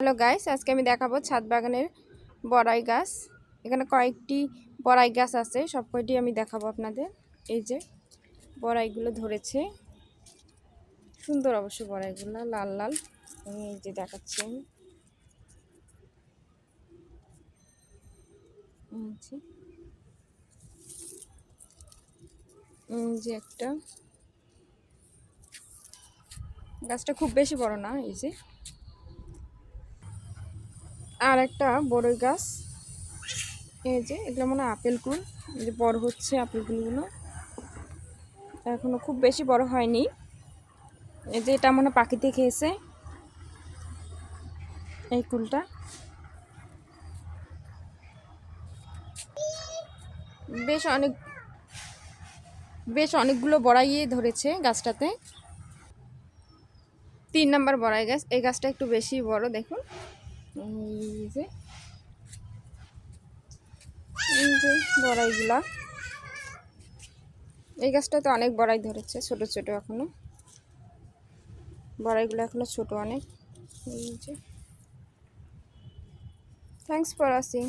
Hello guys, আজকে আমি দেখাবো ছাদ বাগানের বড়াই গাছ। এখানে কয়েকটি বড়াই গাছ আছে, সব কয়টি আমি দেখাবো আপনাদের। এই যে বড়াইগুলো ধরেছে, সুন্দর অবশ্য বড়াইগুলো, লাল লাল। আমি এই যে দেখাচ্ছি আমি। যে একটা গাছটা খুব বেশি বড় না, এই যে আর একটা বড়ই গাছ। এই যে এগুলো মনে হয় আপেল কুল, এই যে বড় হচ্ছে আপেল কুলগুলো, এখনো খুব বেশি বড় হয়নি। এই যে এটা মনে পাখিতে খেয়েছে এই কুলটা। বেশ অনেকগুলো বড়াই ধরেছে গাছটাতে। 3 নাম্বার বড়াই গাছ। এই গাছটা একটু বেশি বড়, দেখুন। এই যে বড়াইগুলা, এই গাছটাতে অনেক বড়াই ধরেছে, ছোট ছোট এখনো বড়াইগুলো, এখনো ছোট অনেক। এই যে থ্যাংকস ফর ওয়াচিং।